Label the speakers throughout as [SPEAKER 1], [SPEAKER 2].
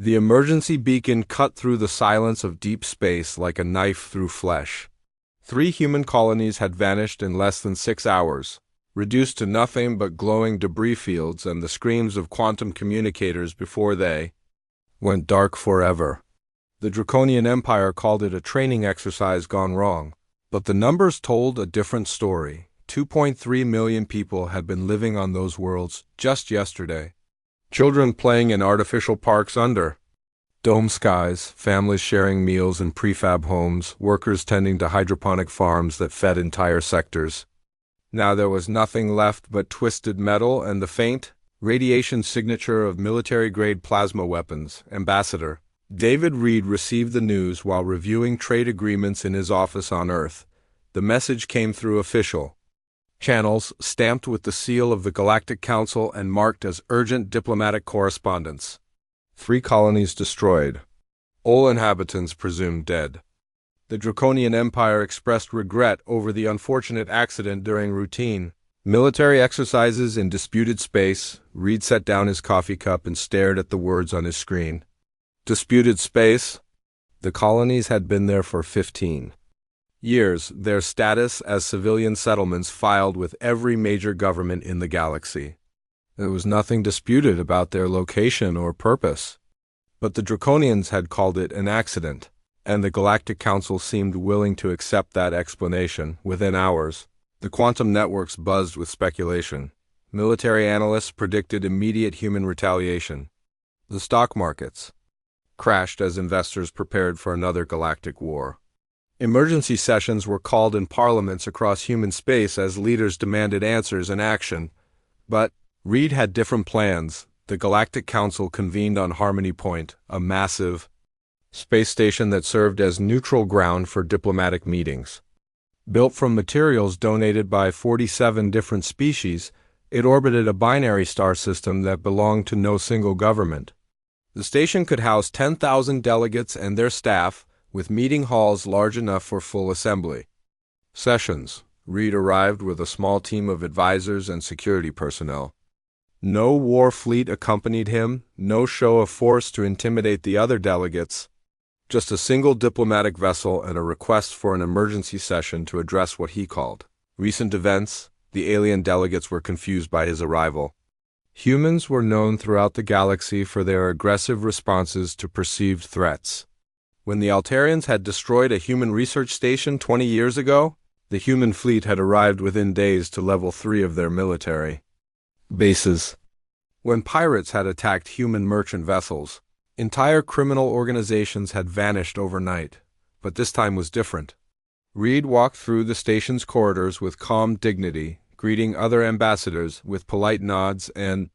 [SPEAKER 1] The emergency beacon cut through the silence of deep space like a knife through flesh. 3 human colonies had vanished in less than 6 hours, reduced to nothing but glowing debris fields and the screams of quantum communicators before they went dark forever. The Draconian Empire called it a training exercise gone wrong, but the numbers told a different story. 2.3 million people had been living on those worlds just yesterday. Children playing in artificial parks under dome skies, families sharing meals in prefab homes, workers tending to hydroponic farms that fed entire sectors. Now there was nothing left but twisted metal and the faint radiation signature of military-grade plasma weapons. Ambassador David Reed received the news while reviewing trade agreements in his office on Earth. The message came through official channels, stamped with the seal of the Galactic Council and marked as urgent diplomatic correspondence. 3 colonies destroyed. All inhabitants presumed dead. The Draconian Empire expressed regret over the unfortunate accident during routine military exercises in disputed space. Reed set down his coffee cup and stared at the words on his screen. Disputed space? The colonies had been there for 15 years, their status as civilian settlements filed with every major government in the galaxy. There was nothing disputed about their location or purpose. But the Draconians had called it an accident, and the Galactic Council seemed willing to accept that explanation. Within hours, the quantum networks buzzed with speculation. Military analysts predicted immediate human retaliation. The stock markets crashed as investors prepared for another galactic war. Emergency sessions were called in parliaments across human space as leaders demanded answers and action. But Reed had different plans. The Galactic Council convened on Harmony Point, a massive space station that served as neutral ground for diplomatic meetings. Built from materials donated by 47 different species, it orbited a binary star system that belonged to no single government. The station could house 10,000 delegates and their staff, with meeting halls large enough for full assembly. Sessions. Reed arrived with a small team of advisors and security personnel. No war fleet accompanied him, no show of force to intimidate the other delegates. Just a single diplomatic vessel and a request for an emergency session to address what he called recent events. The alien delegates were confused by his arrival. Humans were known throughout the galaxy for their aggressive responses to perceived threats. When the Altarians had destroyed a human research station 20 years ago, the human fleet had arrived within days to level 3 of their military bases. When pirates had attacked human merchant vessels, entire criminal organizations had vanished overnight. But this time was different. Reed walked through the station's corridors with calm dignity, greeting other ambassadors with polite nods and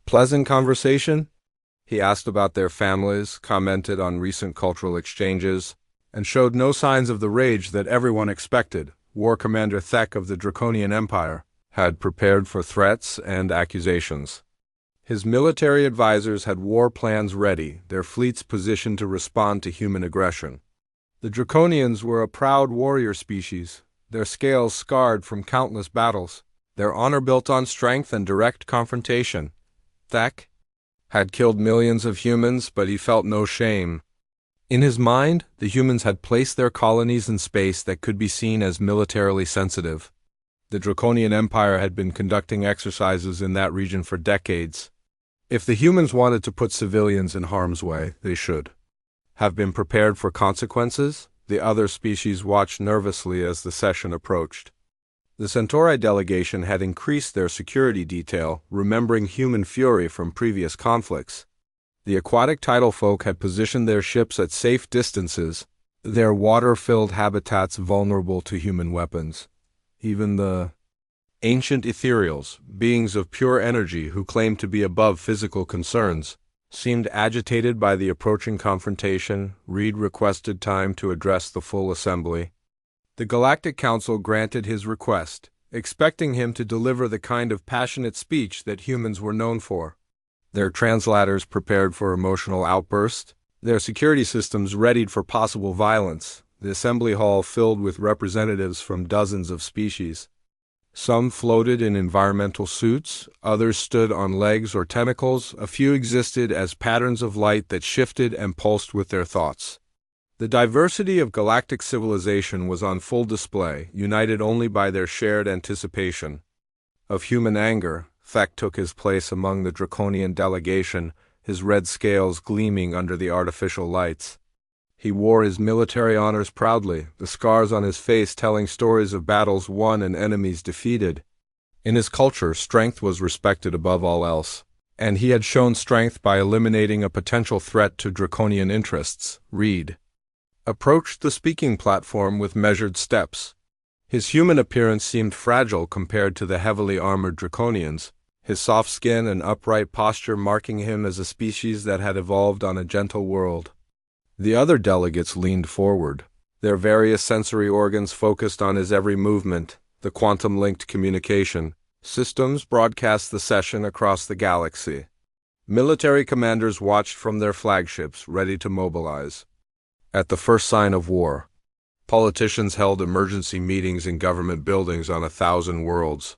[SPEAKER 1] pleasant conversation. He asked about their families, commented on recent cultural exchanges, and showed no signs of the rage that everyone expected. War Commander Thek of the Draconian Empire had prepared for threats and accusations. His military advisors had war plans ready, their fleets positioned to respond to human aggression. The Draconians were a proud warrior species, their scales scarred from countless battles, their honor built on strength and direct confrontation. Thek had killed millions of humans, but he felt no shame. In his mind, the humans had placed their colonies in space that could be seen as militarily sensitive. The Draconian Empire had been conducting exercises in that region for decades. If the humans wanted to put civilians in harm's way, they should have been prepared for consequences. The other species watched nervously as the session approached. The Centauri delegation had increased their security detail, remembering human fury from previous conflicts. The aquatic tidal folk had positioned their ships at safe distances, their water-filled habitats vulnerable to human weapons. Even the ancient ethereals, beings of pure energy who claimed to be above physical concerns, seemed agitated by the approaching confrontation. Reed requested time to address the full assembly. The Galactic Council granted his request, expecting him to deliver the kind of passionate speech that humans were known for. Their translators prepared for emotional outbursts, their security systems readied for possible violence, the assembly hall filled with representatives from dozens of species. Some floated in environmental suits, others stood on legs or tentacles, a few existed as patterns of light that shifted and pulsed with their thoughts. The diversity of galactic civilization was on full display, united only by their shared anticipation. Of human anger, Thek took his place among the draconian delegation, his red scales gleaming under the artificial lights. He wore his military honors proudly, the scars on his face telling stories of battles won and enemies defeated. In his culture, strength was respected above all else, and he had shown strength by eliminating a potential threat to draconian interests. Reed approached the speaking platform with measured steps. His human appearance seemed fragile compared to the heavily armored draconians, his soft skin and upright posture marking him as a species that had evolved on a gentle world. The other delegates leaned forward, their various sensory organs focused on his every movement. The quantum-linked communication systems broadcast the session across the galaxy. Military commanders watched from their flagships, ready to mobilize. At the first sign of war, politicians held emergency meetings in government buildings on 1,000 worlds.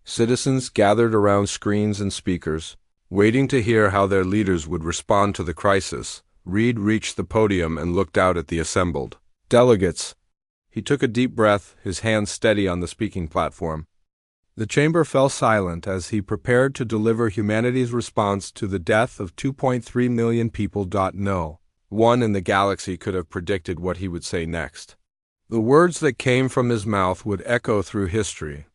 [SPEAKER 1] Citizens gathered around screens and speakers, waiting to hear how their leaders would respond to the crisis. Reed reached the podium and looked out at the assembled delegates. He took a deep breath, his hands steady on the speaking platform. The chamber fell silent as he prepared to deliver humanity's response to the death of 2.3 million people. No one in the galaxy could have predicted what he would say next. The words that came from his mouth would echo through history,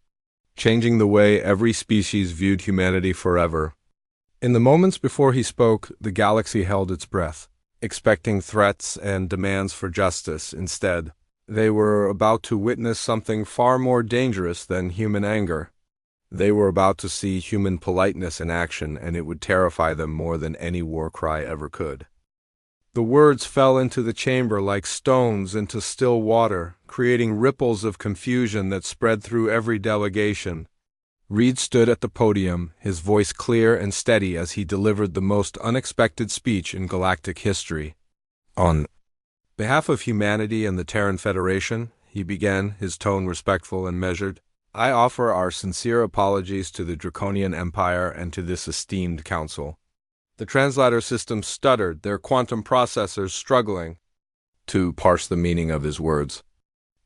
[SPEAKER 1] changing the way every species viewed humanity forever. In the moments before he spoke, the galaxy held its breath, expecting threats and demands for justice. Instead, they were about to witness something far more dangerous than human anger. They were about to see human politeness in action, and it would terrify them more than any war cry ever could. The words fell into the chamber like stones into still water, creating ripples of confusion that spread through every delegation. Reed stood at the podium, his voice clear and steady as he delivered the most unexpected speech in galactic history. On behalf of humanity and the Terran Federation, he began, his tone respectful and measured, I offer our sincere apologies to the Draconian Empire and to this esteemed council. The translator system stuttered, their quantum processors struggling to parse the meaning of his words.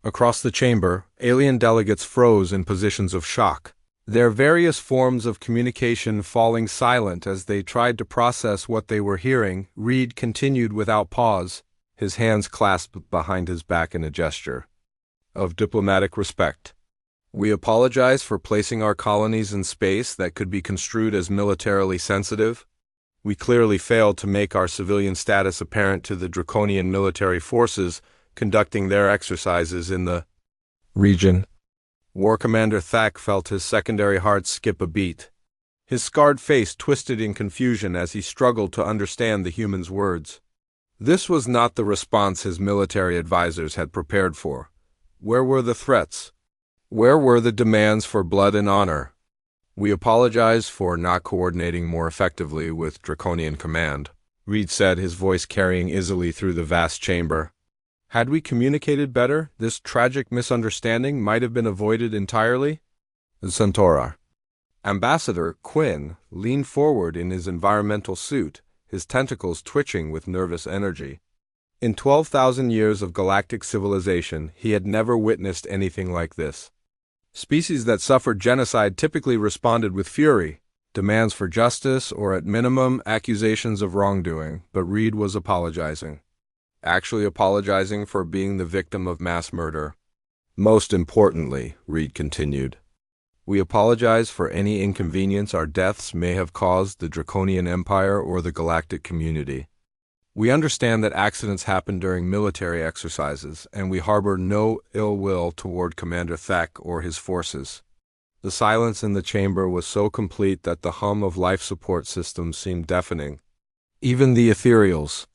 [SPEAKER 1] Across the chamber, alien delegates froze in positions of shock, their various forms of communication falling silent as they tried to process what they were hearing. Reed continued without pause, his hands clasped behind his back in a gesture of diplomatic respect. We apologize for placing our colonies in space that could be construed as militarily sensitive. We clearly failed to make our civilian status apparent to the draconian military forces conducting their exercises in the region. War Commander Thak felt his secondary heart skip a beat. His scarred face twisted in confusion as he struggled to understand the human's words. This was not the response his military advisors had prepared for. Where were the threats? Where were the demands for blood and honor? We apologize for not coordinating more effectively with Draconian Command, Reed said, his voice carrying easily through the vast chamber. Had we communicated better, this tragic misunderstanding might have been avoided entirely. The Centaur Ambassador Quinn leaned forward in his environmental suit, his tentacles twitching with nervous energy. In 12,000 years of galactic civilization, he had never witnessed anything like this. Species that suffered genocide typically responded with fury, demands for justice, or at minimum, accusations of wrongdoing, but Reed was apologizing. Actually apologizing for being the victim of mass murder. Most importantly, Reed continued, we apologize for any inconvenience our deaths may have caused the Draconian Empire or the galactic community. We understand that accidents happen during military exercises, and we harbor no ill will toward Commander Thak or his forces. The silence in the chamber was so complete that the hum of life support systems seemed deafening. Even the ethereals,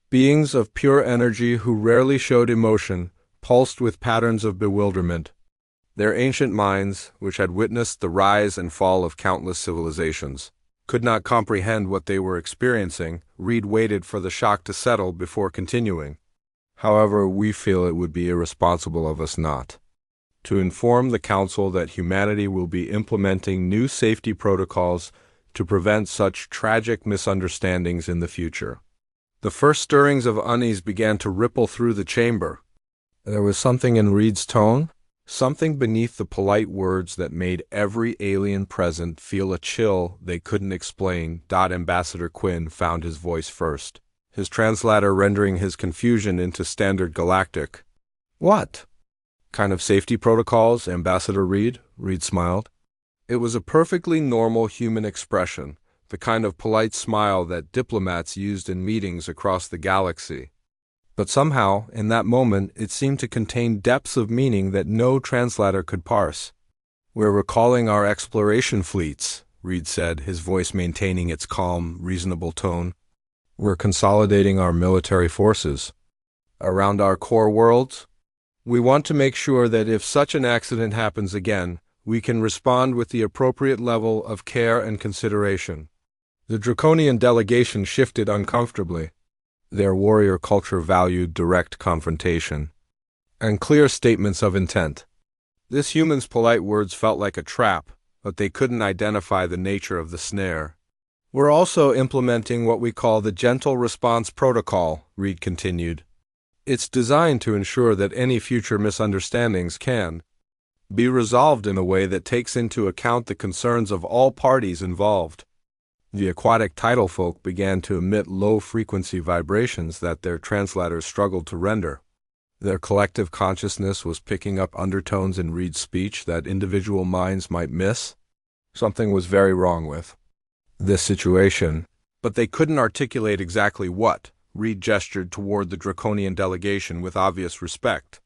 [SPEAKER 1] beings of pure energy who rarely showed emotion, pulsed with patterns of bewilderment. Their ancient minds, which had witnessed the rise and fall of countless civilizations, could not comprehend what they were experiencing. Reed waited for the shock to settle before continuing. However, we feel it would be irresponsible of us not to inform the Council that humanity will be implementing new safety protocols to prevent such tragic misunderstandings in the future. The first stirrings of unease began to ripple through the chamber. There was something in Reed's tone, something beneath the polite words that made every alien present feel a chill they couldn't explain. Ambassador Quinn found his voice first, his translator rendering his confusion into standard galactic. What kind of safety protocols, Ambassador Reed? Reed smiled. It was a perfectly normal human expression, the kind of polite smile that diplomats used in meetings across the galaxy. But somehow, in that moment, it seemed to contain depths of meaning that no translator could parse. "We're recalling our exploration fleets," Reed said, his voice maintaining its calm, reasonable tone. "We're consolidating our military forces around our core worlds. We want to make sure that if such an accident happens again, we can respond with the appropriate level of care and consideration." The Draconian delegation shifted uncomfortably. Their warrior culture valued direct confrontation and clear statements of intent. This human's polite words felt like a trap, but they couldn't identify the nature of the snare. "We're also implementing what we call the Gentle Response Protocol," Reed continued. "It's designed to ensure that any future misunderstandings can be resolved in a way that takes into account the concerns of all parties involved." The aquatic tidal folk began to emit low-frequency vibrations that their translators struggled to render. Their collective consciousness was picking up undertones in Reed's speech that individual minds might miss. Something was very wrong with this situation, but they couldn't articulate exactly what. Reed gestured toward the Draconian delegation with obvious respect.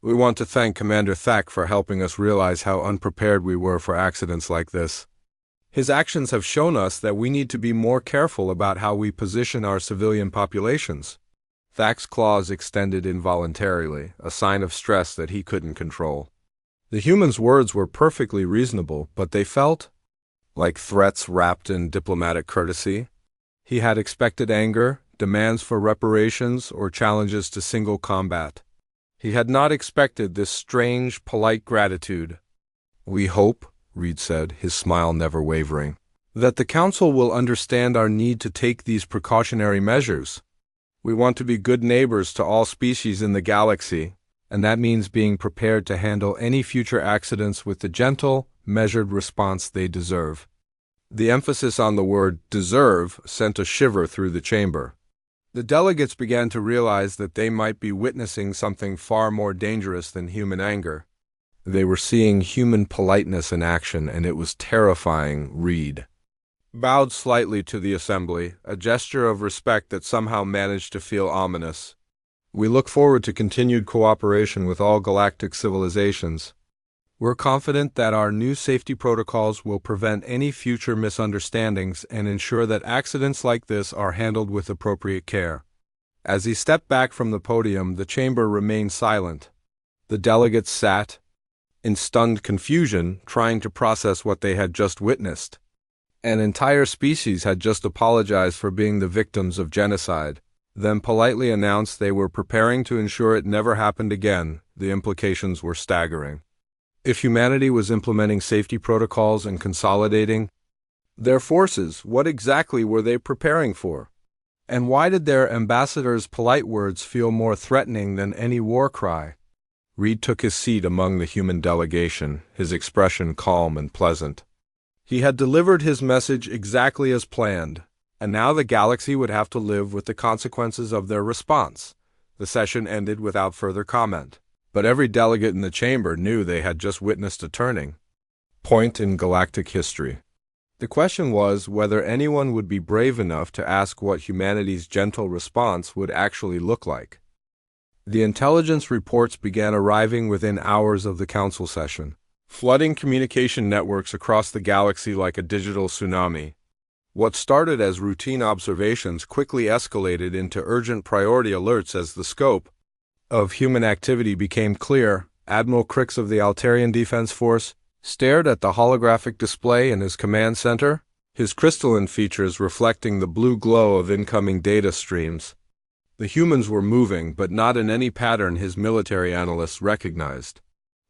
[SPEAKER 1] "We want to thank Commander Thack for helping us realize how unprepared we were for accidents like this. His actions have shown us that we need to be more careful about how we position our civilian populations." Thack's claws extended involuntarily, a sign of stress that he couldn't control. The human's words were perfectly reasonable, but they felt like threats wrapped in diplomatic courtesy. He had expected anger, demands for reparations, or challenges to single combat. He had not expected this strange, polite gratitude. "We hope," Reed said, his smile never wavering, "that the Council will understand our need to take these precautionary measures. We want to be good neighbors to all species in the galaxy, and that means being prepared to handle any future accidents with the gentle, measured response they deserve." The emphasis on the word "deserve" sent a shiver through the chamber. The delegates began to realize that they might be witnessing something far more dangerous than human anger. They were seeing human politeness in action, and it was terrifying. Reed bowed slightly to the assembly, a gesture of respect that somehow managed to feel ominous. "We look forward to continued cooperation with all galactic civilizations. We're confident that our new safety protocols will prevent any future misunderstandings and ensure that accidents like this are handled with appropriate care." As he stepped back from the podium, the chamber remained silent. The delegates sat in stunned confusion, trying to process what they had just witnessed. An entire species had just apologized for being the victims of genocide, then politely announced they were preparing to ensure it never happened again. The implications were staggering. If humanity was implementing safety protocols and consolidating their forces, what exactly were they preparing for? And why did their ambassador's polite words feel more threatening than any war cry? Reed took his seat among the human delegation, his expression calm and pleasant. He had delivered his message exactly as planned, and now the galaxy would have to live with the consequences of their response. The session ended without further comment, but every delegate in the chamber knew they had just witnessed a turning point in galactic history. The question was whether anyone would be brave enough to ask what humanity's gentle response would actually look like. The intelligence reports began arriving within hours of the council session, flooding communication networks across the galaxy like a digital tsunami. What started as routine observations quickly escalated into urgent priority alerts as the scope of human activity became clear. Admiral Crix of the Altarian Defense Force stared at the holographic display in his command center, his crystalline features reflecting the blue glow of incoming data streams. The humans were moving, but not in any pattern his military analysts recognized.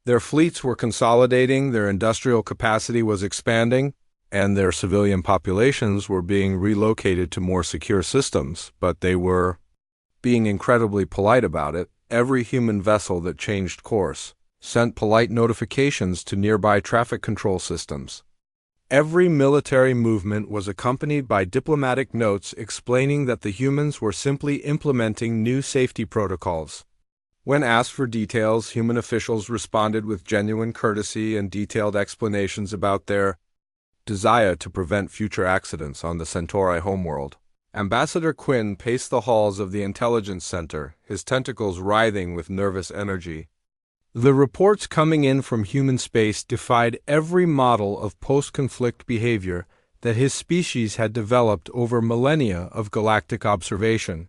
[SPEAKER 1] Their fleets were consolidating, their industrial capacity was expanding, and their civilian populations were being relocated to more secure systems, but they were being incredibly polite about it. Every human vessel that changed course sent polite notifications to nearby traffic control systems. Every military movement was accompanied by diplomatic notes explaining that the humans were simply implementing new safety protocols. When asked for details, human officials responded with genuine courtesy and detailed explanations about their desire to prevent future accidents on the Centauri homeworld. Ambassador Quinn paced the halls of the intelligence center, his tentacles writhing with nervous energy. The reports coming in from human space defied every model of post-conflict behavior that his species had developed over millennia of galactic observation.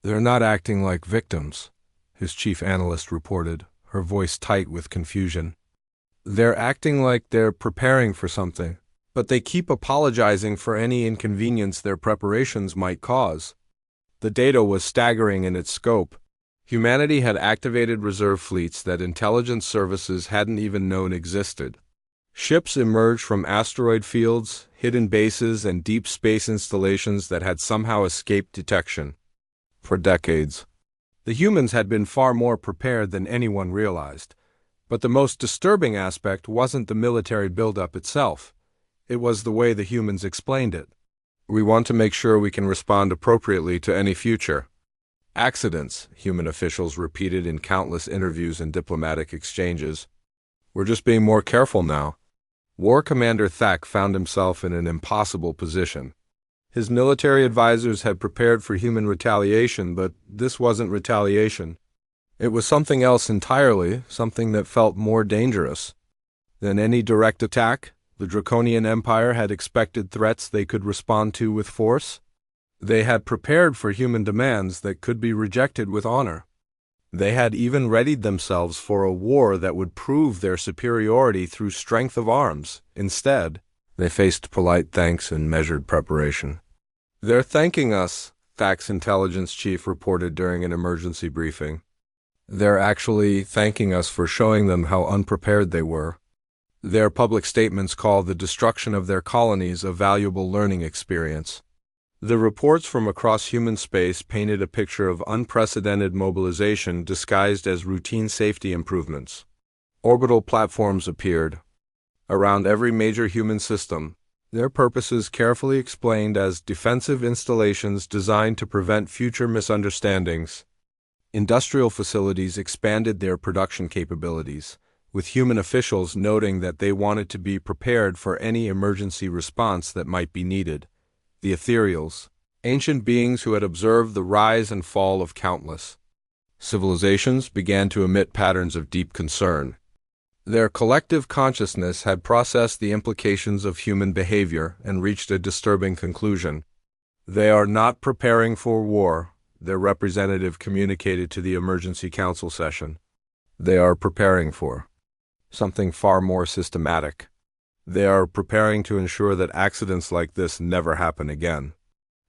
[SPEAKER 1] "They're not acting like victims," his chief analyst reported, her voice tight with confusion. "They're acting like they're preparing for something, but they keep apologizing for any inconvenience their preparations might cause." The data was staggering in its scope. Humanity had activated reserve fleets that intelligence services hadn't even known existed. Ships emerged from asteroid fields, hidden bases, and deep space installations that had somehow escaped detection. For decades, the humans had been far more prepared than anyone realized. But the most disturbing aspect wasn't the military buildup itself. It was the way the humans explained it. "We want to make sure we can respond appropriately to any future accidents," human officials repeated in countless interviews and diplomatic exchanges. "We're just being more careful now." War Commander Thak found himself in an impossible position. His military advisors had prepared for human retaliation, but this wasn't retaliation. It was something else entirely, something that felt more dangerous than any direct attack. The Draconian Empire had expected threats they could respond to with force. They had prepared for human demands that could be rejected with honor. They had even readied themselves for a war that would prove their superiority through strength of arms. Instead, they faced polite thanks and measured preparation. "They're thanking us," Thak's intelligence chief reported during an emergency briefing. "They're actually thanking us for showing them how unprepared they were." Their public statements called the destruction of their colonies a valuable learning experience. The reports from across human space painted a picture of unprecedented mobilization disguised as routine safety improvements. Orbital platforms appeared around every major human system, their purposes carefully explained as defensive installations designed to prevent future misunderstandings. Industrial facilities expanded their production capabilities, with human officials noting that they wanted to be prepared for any emergency response that might be needed. The ethereals, ancient beings who had observed the rise and fall of countless civilizations, began to emit patterns of deep concern. Their collective consciousness had processed the implications of human behavior and reached a disturbing conclusion. "They are not preparing for war," their representative communicated to the emergency council session. "They are preparing for something far more systematic. They are preparing to ensure that accidents like this never happen again."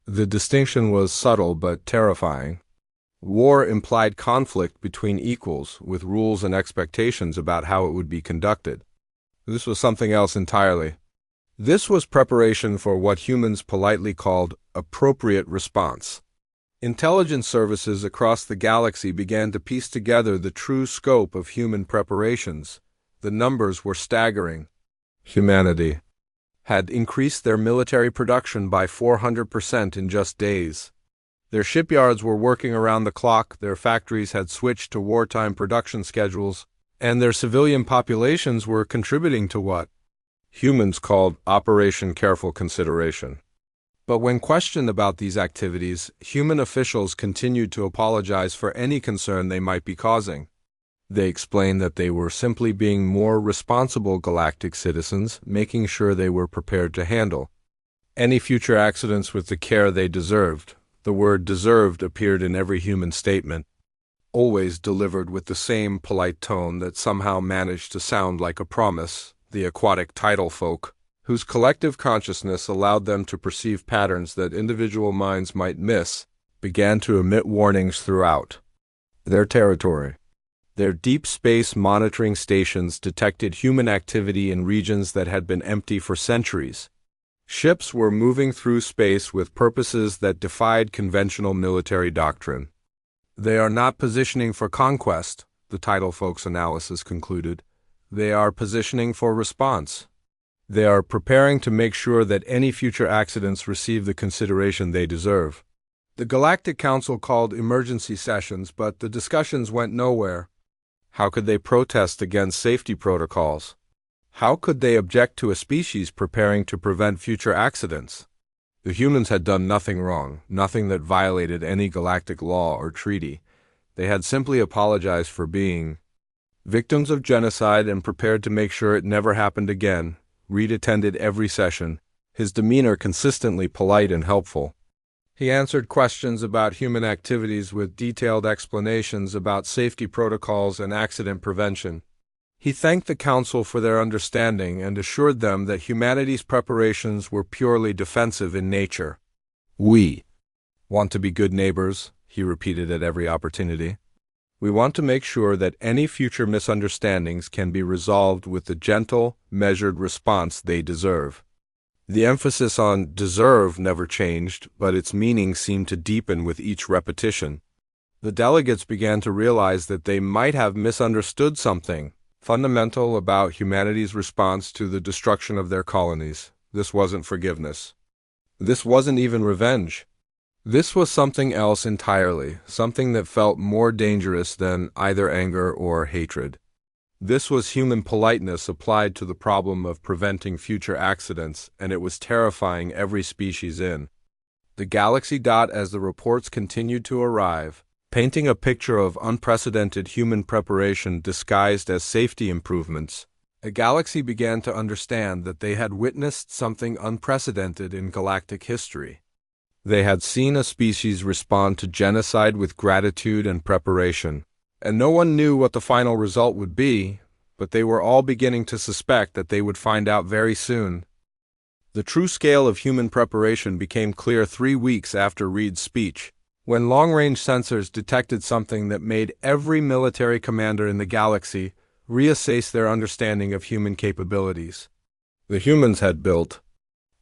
[SPEAKER 1] The distinction was subtle but terrifying. War implied conflict between equals, with rules and expectations about how it would be conducted. This was something else entirely. This was preparation for what humans politely called appropriate response. Intelligence services across the galaxy began to piece together the true scope of human preparations. The numbers were staggering. Humanity had increased their military production by 400% in just days. Their shipyards were working around the clock, their factories had switched to wartime production schedules, and their civilian populations were contributing to what humans called Operation Careful Consideration. But when questioned about these activities, human officials continued to apologize for any concern they might be causing. They explained that they were simply being more responsible galactic citizens, making sure they were prepared to handle any future accidents with the care they deserved. The word "deserved" appeared in every human statement, always delivered with the same polite tone that somehow managed to sound like a promise. The aquatic tidal folk, whose collective consciousness allowed them to perceive patterns that individual minds might miss, began to emit warnings throughout their territory. Their deep space monitoring stations detected human activity in regions that had been empty for centuries. Ships were moving through space with purposes that defied conventional military doctrine. They are not positioning for conquest, the title folks' analysis concluded. They are positioning for response. They are preparing to make sure that any future accidents receive the consideration they deserve. The Galactic Council called emergency sessions, but the discussions went nowhere. How could they protest against safety protocols? How could they object to a species preparing to prevent future accidents? The humans had done nothing wrong, nothing that violated any galactic law or treaty. They had simply apologized for being victims of genocide and prepared to make sure it never happened again. Reed attended every session, his demeanor consistently polite and helpful. He answered questions about human activities with detailed explanations about safety protocols and accident prevention. He thanked the Council for their understanding and assured them that humanity's preparations were purely defensive in nature. We want to be good neighbors, he repeated at every opportunity. We want to make sure that any future misunderstandings can be resolved with the gentle, measured response they deserve. The emphasis on deserve never changed, but its meaning seemed to deepen with each repetition. The delegates began to realize that they might have misunderstood something fundamental about humanity's response to the destruction of their colonies. This wasn't forgiveness. This wasn't even revenge. This was something else entirely, something that felt more dangerous than either anger or hatred. This was human politeness applied to the problem of preventing future accidents, and it was terrifying every species in the galaxy. As the reports continued to arrive, painting a picture of unprecedented human preparation disguised as safety improvements, the galaxy began to understand that they had witnessed something unprecedented in galactic history. They had seen a species respond to genocide with gratitude and preparation, and no one knew what the final result would be, but they were all beginning to suspect that they would find out very soon. The true scale of human preparation became clear 3 weeks after Reed's speech, when long-range sensors detected something that made every military commander in the galaxy reassess their understanding of human capabilities. The humans had built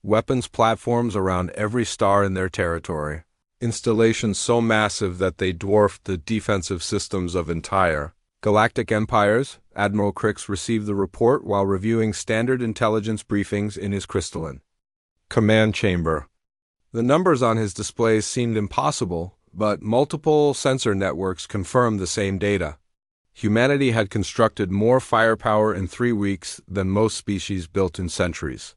[SPEAKER 1] weapons platforms around every star in their territory, installations so massive that they dwarfed the defensive systems of entire galactic empires. Admiral Crix received the report while reviewing standard intelligence briefings in his crystalline command chamber. The numbers on his displays seemed impossible, but multiple sensor networks confirmed the same data. Humanity had constructed more firepower in 3 weeks than most species built in centuries.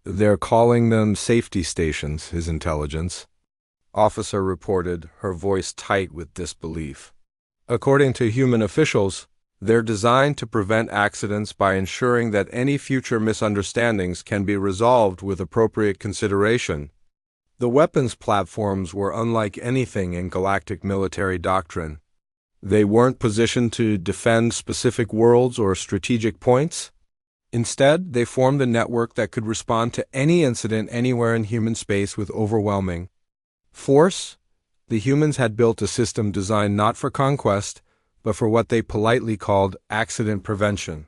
[SPEAKER 1] They're calling them safety stations, his intelligence officer reported, her voice tight with disbelief. According to human officials, they're designed to prevent accidents by ensuring that any future misunderstandings can be resolved with appropriate consideration. The weapons platforms were unlike anything in galactic military doctrine. They weren't positioned to defend specific worlds or strategic points. Instead, they formed a network that could respond to any incident anywhere in human space with overwhelming force. The humans had built a system designed not for conquest, but for what they politely called accident prevention.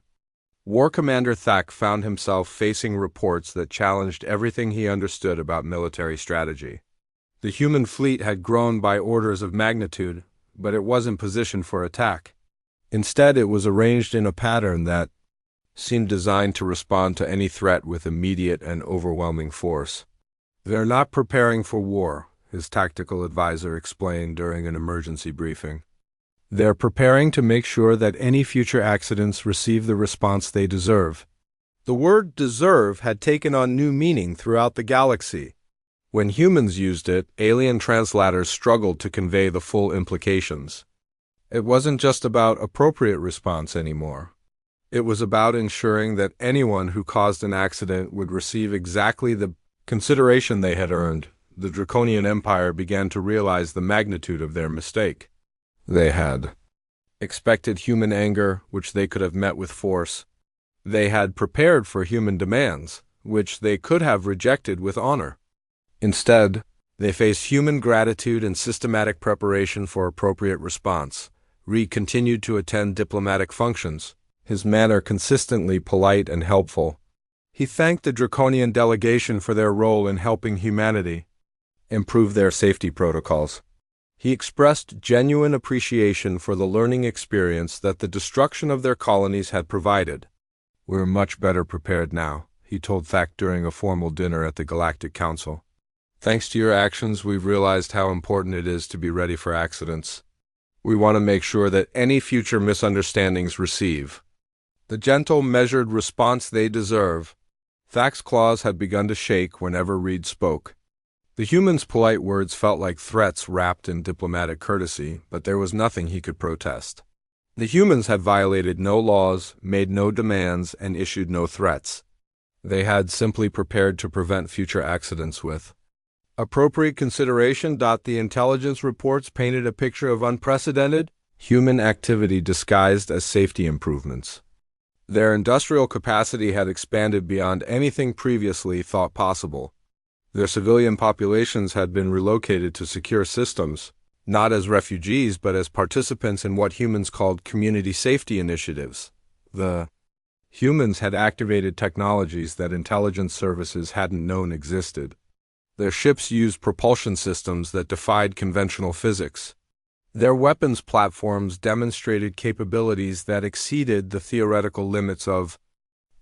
[SPEAKER 1] War Commander Thak found himself facing reports that challenged everything he understood about military strategy. The human fleet had grown by orders of magnitude, but it wasn't positioned for attack. Instead, it was arranged in a pattern that seemed designed to respond to any threat with immediate and overwhelming force. They're not preparing for war, his tactical advisor explained during an emergency briefing. They're preparing to make sure that any future accidents receive the response they deserve. The word deserve had taken on new meaning throughout the galaxy. When humans used it, alien translators struggled to convey the full implications. It wasn't just about appropriate response anymore. It was about ensuring that anyone who caused an accident would receive exactly the consideration they had earned. The Draconian Empire began to realize the magnitude of their mistake. They had expected human anger, which they could have met with force. They had prepared for human demands, which they could have rejected with honor. Instead, they faced human gratitude and systematic preparation for appropriate response, Reed continued to attend diplomatic functions, his manner consistently polite and helpful. He thanked the Draconian delegation for their role in helping humanity improve their safety protocols. He expressed genuine appreciation for the learning experience that the destruction of their colonies had provided. "We're much better prepared now," he told Thack during a formal dinner at the Galactic Council. "Thanks to your actions, we've realized how important it is to be ready for accidents. We want to make sure that any future misunderstandings receive the gentle, measured response they deserve." Thack's claws had begun to shake whenever Reed spoke. The human's polite words felt like threats wrapped in diplomatic courtesy, but there was nothing he could protest. The humans had violated no laws, made no demands, and issued no threats. They had simply prepared to prevent future accidents with appropriate consideration. The intelligence reports painted a picture of unprecedented human activity disguised as safety improvements. Their industrial capacity had expanded beyond anything previously thought possible. Their civilian populations had been relocated to secure systems, not as refugees but as participants in what humans called community safety initiatives. The humans had activated technologies that intelligence services hadn't known existed. Their ships used propulsion systems that defied conventional physics. Their weapons platforms demonstrated capabilities that exceeded the theoretical limits of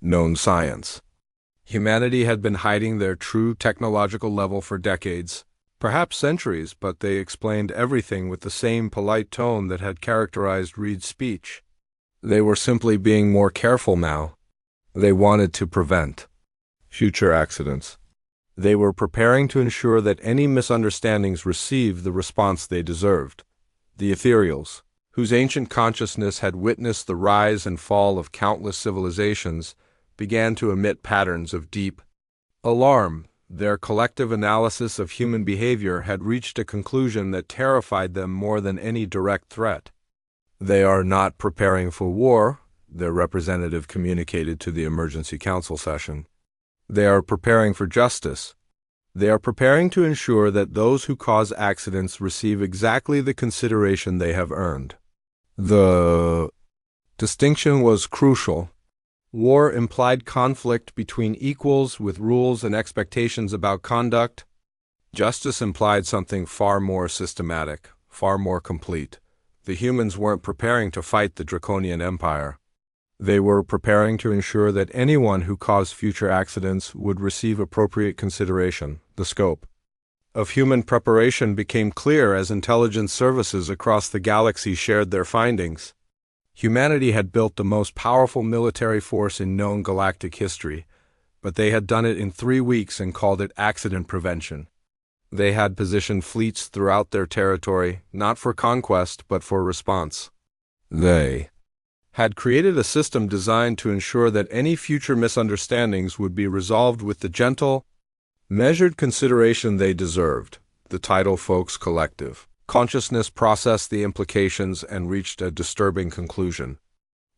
[SPEAKER 1] known science. Humanity had been hiding their true technological level for decades, perhaps centuries, but they explained everything with the same polite tone that had characterized Reed's speech. They were simply being more careful now. They wanted to prevent future accidents. They were preparing to ensure that any misunderstandings received the response they deserved. The ethereals, whose ancient consciousness had witnessed the rise and fall of countless civilizations, began to emit patterns of deep alarm. Their collective analysis of human behavior had reached a conclusion that terrified them more than any direct threat. "They are not preparing for war," their representative communicated to the emergency council session. "They are preparing for justice. They are preparing to ensure that those who cause accidents receive exactly the consideration they have earned." The distinction was crucial. War implied conflict between equals with rules and expectations about conduct. Justice implied something far more systematic, far more complete. The humans weren't preparing to fight the Draconian Empire. They were preparing to ensure that anyone who caused future accidents would receive appropriate consideration. The scope of human preparation became clear as intelligence services across the galaxy shared their findings. Humanity had built the most powerful military force in known galactic history, but they had done it in 3 weeks and called it accident prevention. They had positioned fleets throughout their territory, not for conquest, but for response. They had created a system designed to ensure that any future misunderstandings would be resolved with the gentle, measured consideration they deserved. The Tidal Folks Collective consciousness processed the implications and reached a disturbing conclusion.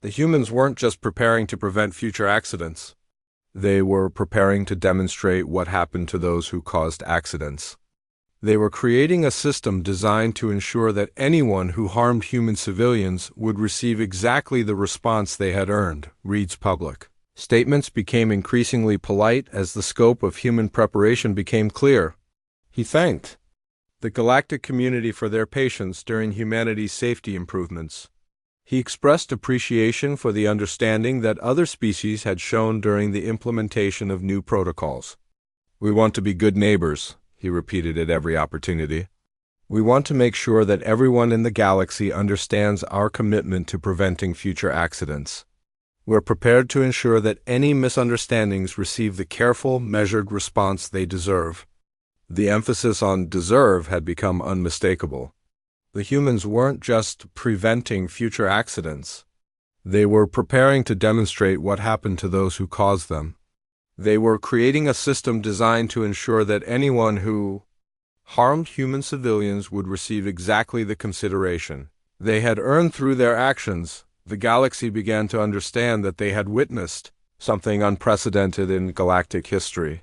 [SPEAKER 1] The humans weren't just preparing to prevent future accidents. They were preparing to demonstrate what happened to those who caused accidents. They were creating a system designed to ensure that anyone who harmed human civilians would receive exactly the response they had earned. Reed's public statements became increasingly polite as the scope of human preparation became clear. He thanked the galactic community for their patience during humanity's safety improvements. He expressed appreciation for the understanding that other species had shown during the implementation of new protocols. "We want to be good neighbors," he repeated at every opportunity. "We want to make sure that everyone in the galaxy understands our commitment to preventing future accidents. We're prepared to ensure that any misunderstandings receive the careful, measured response they deserve." The emphasis on deserve had become unmistakable. The humans weren't just preventing future accidents. They were preparing to demonstrate what happened to those who caused them. They were creating a system designed to ensure that anyone who harmed human civilians would receive exactly the consideration they had earned through their actions. The galaxy began to understand that they had witnessed something unprecedented in galactic history.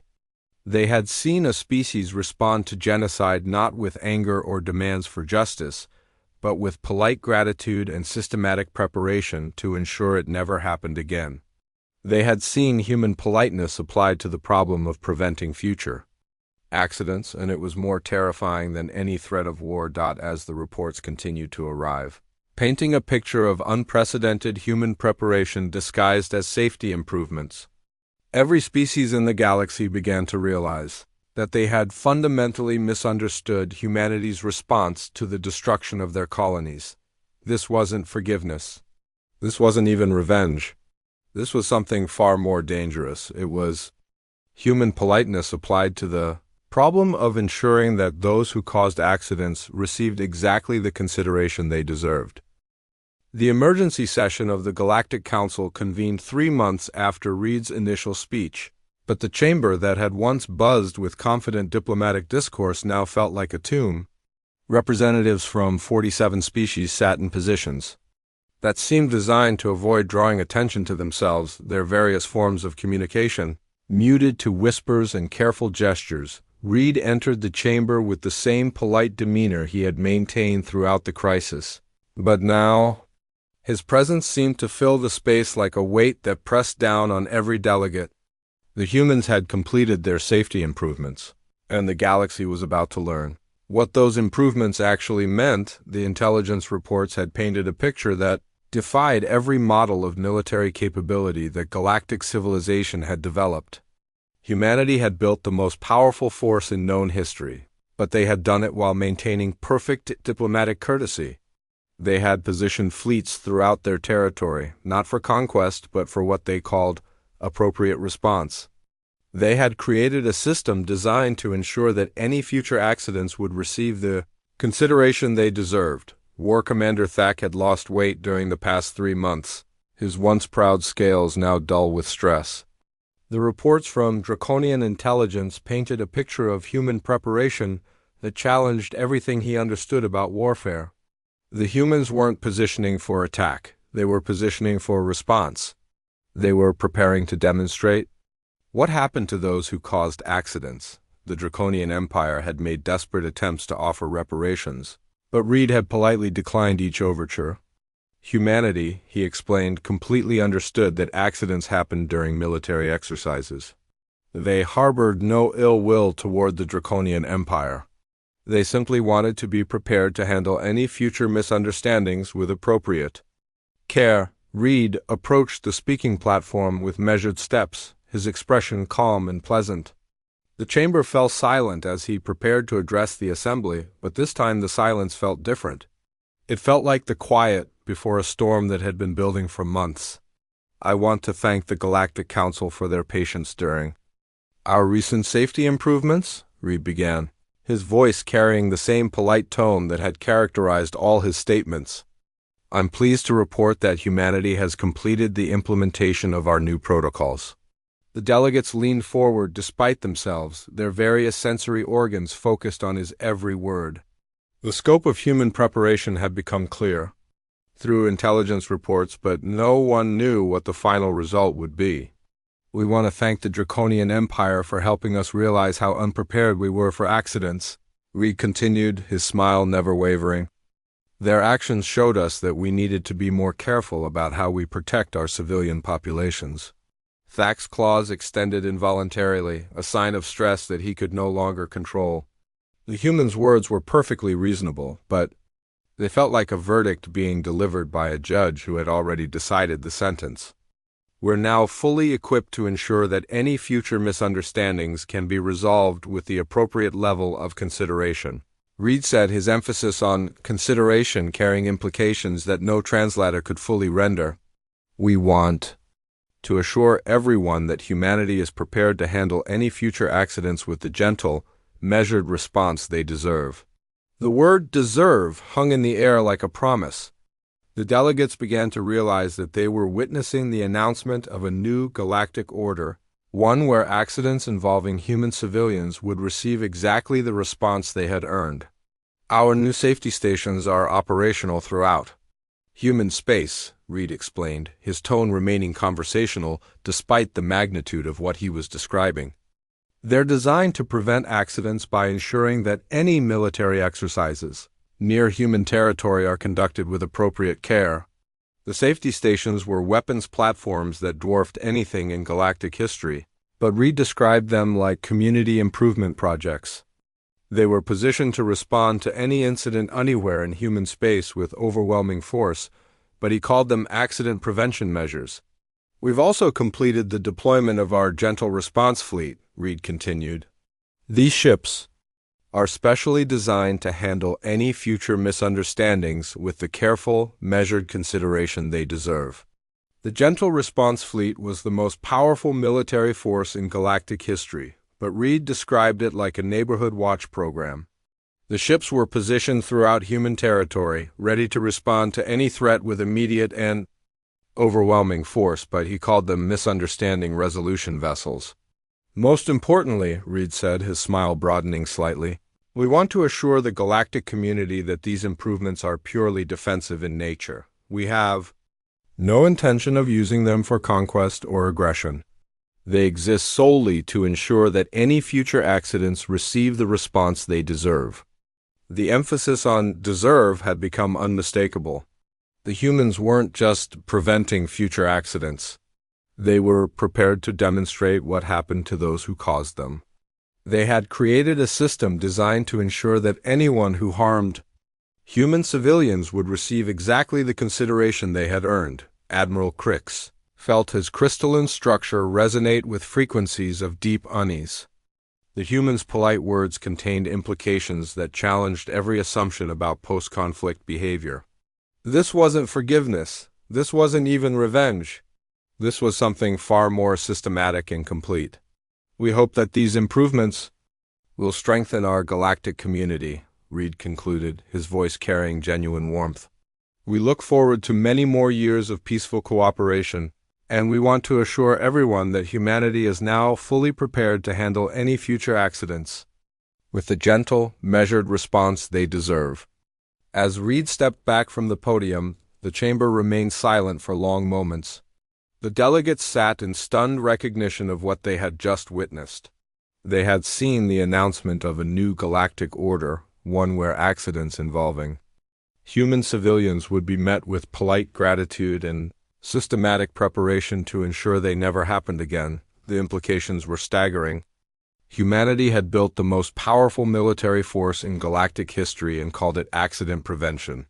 [SPEAKER 1] They had seen a species respond to genocide not with anger or demands for justice, but with polite gratitude and systematic preparation to ensure it never happened again. They had seen human politeness applied to the problem of preventing future accidents, and it was more terrifying than any threat of war. As the reports continued to arrive, painting a picture of unprecedented human preparation disguised as safety improvements. Every species in the galaxy began to realize that they had fundamentally misunderstood humanity's response to the destruction of their colonies. This wasn't forgiveness. This wasn't even revenge. This was something far more dangerous. It was human politeness applied to the problem of ensuring that those who caused accidents received exactly the consideration they deserved. The emergency session of the Galactic Council convened 3 months after Reed's initial speech, but the chamber that had once buzzed with confident diplomatic discourse now felt like a tomb. Representatives from 47 species sat in positions that seemed designed to avoid drawing attention to themselves, their various forms of communication muted to whispers and careful gestures. Reed entered the chamber with the same polite demeanor he had maintained throughout the crisis, but now his presence seemed to fill the space like a weight that pressed down on every delegate. The humans had completed their safety improvements, and the galaxy was about to learn what those improvements actually meant. The intelligence reports had painted a picture that defied every model of military capability that galactic civilization had developed. Humanity had built the most powerful force in known history, but they had done it while maintaining perfect diplomatic courtesy. They had positioned fleets throughout their territory, not for conquest, but for what they called appropriate response. They had created a system designed to ensure that any future accidents would receive the consideration they deserved. War Commander Thack had lost weight during the past 3 months, his once proud scales now dull with stress. The reports from Draconian intelligence painted a picture of human preparation that challenged everything he understood about warfare. The humans weren't positioning for attack, they were positioning for response. They were preparing to demonstrate what happened to those who caused accidents. The Draconian Empire had made desperate attempts to offer reparations, but Reed had politely declined each overture. Humanity, he explained, completely understood that accidents happened during military exercises. They harbored no ill will toward the Draconian Empire. They simply wanted to be prepared to handle any future misunderstandings with appropriate care. Reed approached the speaking platform with measured steps, his expression calm and pleasant. The chamber fell silent as he prepared to address the assembly, but this time the silence felt different. It felt like the quiet before a storm that had been building for months. I want to thank the Galactic Council for their patience during our recent safety improvements, Reed began, his voice carrying the same polite tone that had characterized all his statements. I'm pleased to report that humanity has completed the implementation of our new protocols. The delegates leaned forward despite themselves, their various sensory organs focused on his every word. The scope of human preparation had become clear through intelligence reports, but no one knew what the final result would be. We want to thank the Draconian Empire for helping us realize how unprepared we were for accidents, Reed continued, his smile never wavering. Their actions showed us that we needed to be more careful about how we protect our civilian populations. Thack's claws extended involuntarily, a sign of stress that he could no longer control. The human's words were perfectly reasonable, but they felt like a verdict being delivered by a judge who had already decided the sentence. We're now fully equipped to ensure that any future misunderstandings can be resolved with the appropriate level of consideration. Reed said, his emphasis on consideration carrying implications that no translator could fully render. We want to assure everyone that humanity is prepared to handle any future accidents with the gentle, measured response they deserve. The word deserve hung in the air like a promise. The delegates began to realize that they were witnessing the announcement of a new galactic order, one where accidents involving human civilians would receive exactly the response they had earned. Our new safety stations are operational throughout human space, Reed explained, his tone remaining conversational despite the magnitude of what he was describing. They're designed to prevent accidents by ensuring that any military exercises, near human territory are conducted with appropriate care. The safety stations were weapons platforms that dwarfed anything in galactic history, but Reed described them like community improvement projects. They were positioned to respond to any incident anywhere in human space with overwhelming force, but he called them accident prevention measures. We've also completed the deployment of our gentle response fleet, Reed continued. These ships are specially designed to handle any future misunderstandings with the careful, measured consideration they deserve. The Gentle Response Fleet was the most powerful military force in galactic history, but Reed described it like a neighborhood watch program. The ships were positioned throughout human territory, ready to respond to any threat with immediate and overwhelming force, but he called them misunderstanding resolution vessels. Most importantly, Reed said, his smile broadening slightly, we want to assure the galactic community that these improvements are purely defensive in nature. We have no intention of using them for conquest or aggression. They exist solely to ensure that any future accidents receive the response they deserve. The emphasis on deserve had become unmistakable. The humans weren't just preventing future accidents. They were prepared to demonstrate what happened to those who caused them. They had created a system designed to ensure that anyone who harmed human civilians would receive exactly the consideration they had earned. Admiral Crix felt his crystalline structure resonate with frequencies of deep unease. The humans' polite words contained implications that challenged every assumption about post-conflict behavior. This wasn't forgiveness. This wasn't even revenge. This was something far more systematic and complete. We hope that these improvements will strengthen our galactic community, Reed concluded, his voice carrying genuine warmth. We look forward to many more years of peaceful cooperation, and we want to assure everyone that humanity is now fully prepared to handle any future accidents with the gentle, measured response they deserve. As Reed stepped back from the podium, the chamber remained silent for long moments. The delegates sat in stunned recognition of what they had just witnessed. They had seen the announcement of a new galactic order, one where accidents involving human civilians would be met with polite gratitude and systematic preparation to ensure they never happened again. The implications were staggering. Humanity had built the most powerful military force in galactic history and called it accident prevention.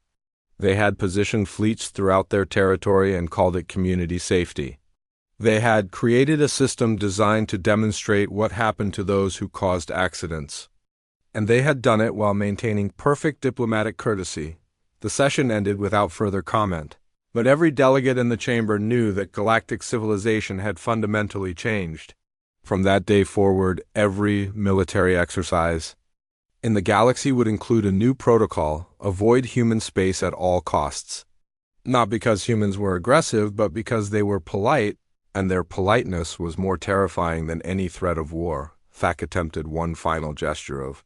[SPEAKER 1] They had positioned fleets throughout their territory and called it community safety. They had created a system designed to demonstrate what happened to those who caused accidents. And they had done it while maintaining perfect diplomatic courtesy. The session ended without further comment, but every delegate in the chamber knew that galactic civilization had fundamentally changed. From that day forward, every military exercise in the galaxy would include a new protocol: avoid human space at all costs. Not because humans were aggressive, but because they were polite, and their politeness was more terrifying than any threat of war. Thack attempted one final gesture of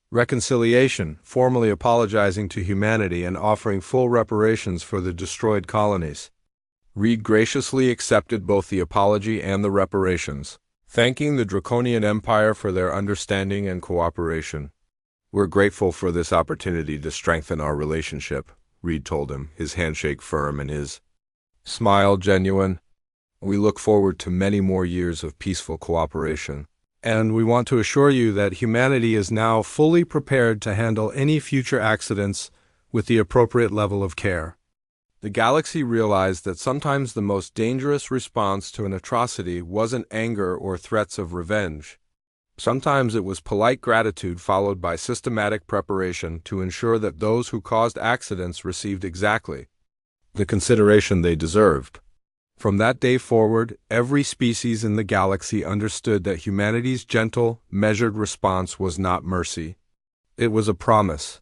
[SPEAKER 1] reconciliation, formally apologizing to humanity and offering full reparations for the destroyed colonies. Reed graciously accepted both the apology and the reparations, thanking the Draconian Empire for their understanding and cooperation. We're grateful for this opportunity to strengthen our relationship, Reed told him, his handshake firm and his smile genuine. We look forward to many more years of peaceful cooperation, and we want to assure you that humanity is now fully prepared to handle any future accidents with the appropriate level of care. The galaxy realized that sometimes the most dangerous response to an atrocity wasn't anger or threats of revenge. Sometimes it was polite gratitude followed by systematic preparation to ensure that those who caused accidents received exactly the consideration they deserved. From that day forward, every species in the galaxy understood that humanity's gentle, measured response was not mercy. It was a promise.